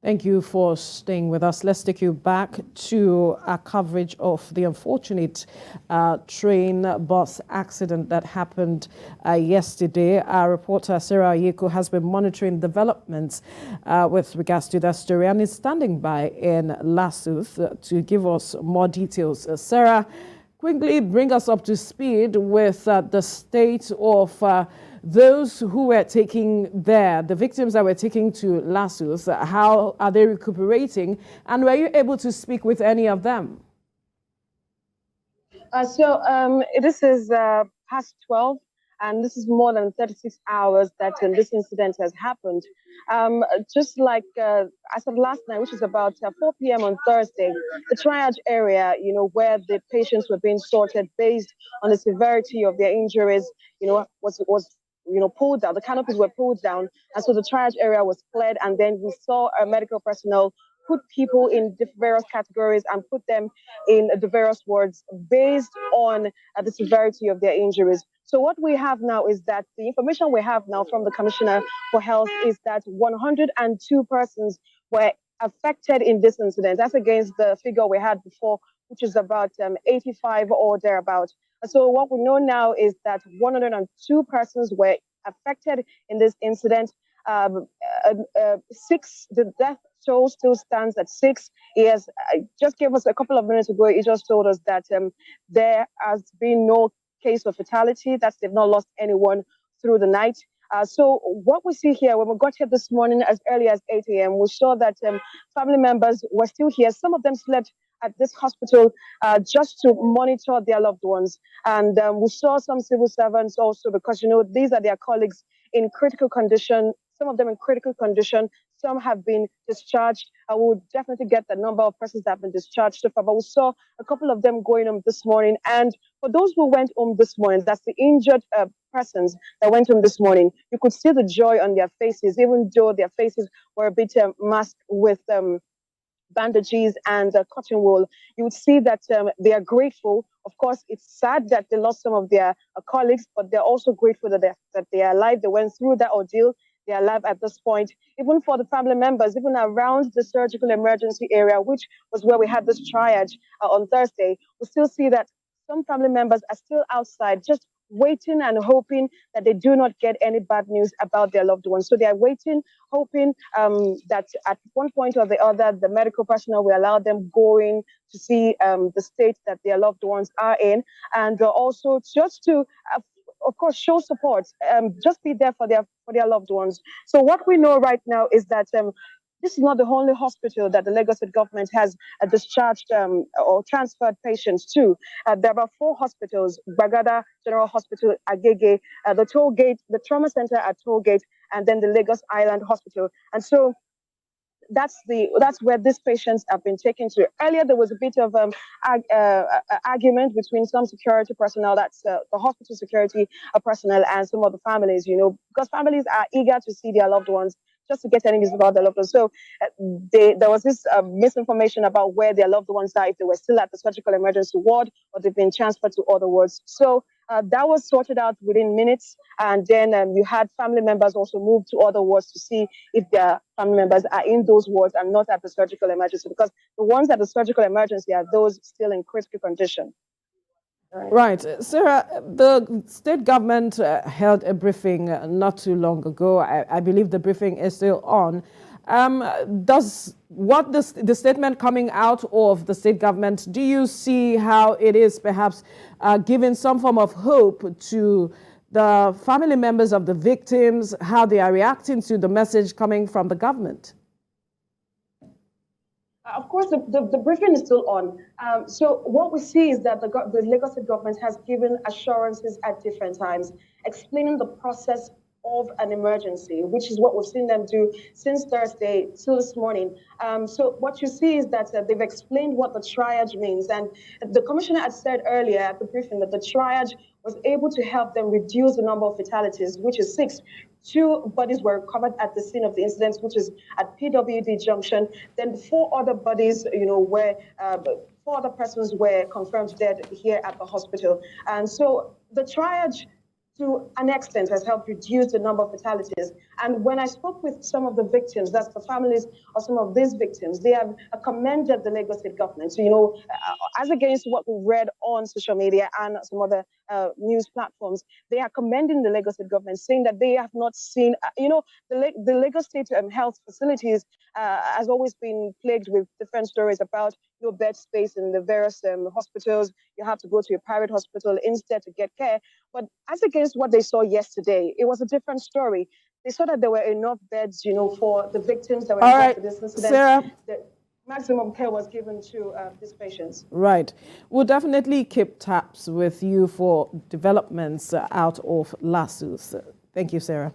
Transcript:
Thank you for staying with us. Let's take you back to our coverage of the unfortunate train bus accident that happened yesterday. Our reporter, Sarah Ayeku, has been monitoring developments with regards to that story and is standing by in Lassuth to give us more details. Sarah, quickly bring us up to speed with the state of those who were taking there, the victims that were taken to Lassuth. How are they recuperating? And were you able to speak with any of them? This is past 12, and this is more than 36 hours that this incident has happened. Just like as of last night, which is about 4 p.m. on Thursday, the triage area, where the patients were being sorted based on the severity of their injuries, was pulled down. The canopies were pulled down, and so the triage area was cleared. And then we saw medical personnel put people in various categories and put them in the various wards based on the severity of their injuries. So what we have now is that the information we have now from the Commissioner for Health is that 102 persons were affected in this incident. That's against the figure we had before, which is about 85 or thereabout. So what we know now is that 102 persons were affected in this incident. The death toll still stands at 6. He has just gave us a couple of minutes ago. He just told us that there has been no case of fatality. That they've not lost anyone through the night. So what we see here, when we got here this morning as early as 8 a.m., we saw that family members were still here. Some of them slept at this hospital just to monitor their loved ones. And we saw some civil servants also because, these are their colleagues in critical condition, some of them in critical condition. Some have been discharged. I will definitely get the number of persons that have been discharged so far, but we saw a couple of them going home this morning. And for those who went home this morning, that's the injured persons that went home this morning, you could see the joy on their faces, even though their faces were a bit masked with bandages and cotton wool. You would see that they are grateful. Of course, it's sad that they lost some of their colleagues, but they're also grateful that they are alive. They went through that ordeal. They are alive at this point. Even for the family members, even around the surgical emergency area, which was where we had this triage on Thursday, we still see that some family members are still outside, just waiting and hoping that they do not get any bad news about their loved ones. So they are waiting, hoping that at one point or the other, the medical personnel will allow them going to see the state that their loved ones are in, and also just to of course, show support, just be there for their loved ones. So what we know right now is that this is not the only hospital that the Lagos State government has discharged or transferred patients to. There are about 4 hospitals: Bagada General Hospital, Agege, the Toll Gate, the Trauma Center at Toll Gate, and then the Lagos Island Hospital. And so that's where these patients have been taken to. Earlier, there was a bit of argument between some security personnel, that's the hospital security personnel, and some of the families, because families are eager to see their loved ones, just to get any news about their loved ones. So there was this misinformation about where their loved ones are, if they were still at the surgical emergency ward or they've been transferred to other wards. So that was sorted out within minutes. And then you had family members also move to other wards to see if their family members are in those wards and not at the surgical emergency, because the ones at the surgical emergency are those still in critical condition. Right. Sarah, the state government held a briefing not too long ago. I believe the briefing is still on. Does what the statement coming out of the state government, do you see how it is perhaps giving some form of hope to the family members of the victims, how they are reacting to the message coming from the government? Of course, the briefing is still on. So what we see is that the Lagos State government has given assurances at different times, explaining the process of an emergency, which is what we've seen them do since Thursday till this morning. So what you see is that they've explained what the triage means. And the commissioner had said earlier at the briefing that the triage was able to help them reduce the number of fatalities, which is 6. 2 bodies were recovered at the scene of the incident, which is at PWD Junction. Then 4 other bodies, where 4 other persons were confirmed dead here at the hospital. And so the triage to an extent has helped reduce the number of fatalities. And when I spoke with some of the victims, that's the families of some of these victims, they have commended the Lagos State government. So, as against what we read on social media and some other news platforms, they are commending the Lagos State government, saying that they have not seen, the Lagos State health facilities has always been plagued with different stories about no bed space in the various hospitals. You have to go to a private hospital instead to get care. But as against what they saw yesterday, it was a different story. They saw that there were enough beds, for the victims that were involved in this incident. Sarah, the maximum care was given to these patients. Right. We'll definitely keep tabs with you for developments out of lawsuits. Thank you, Sarah.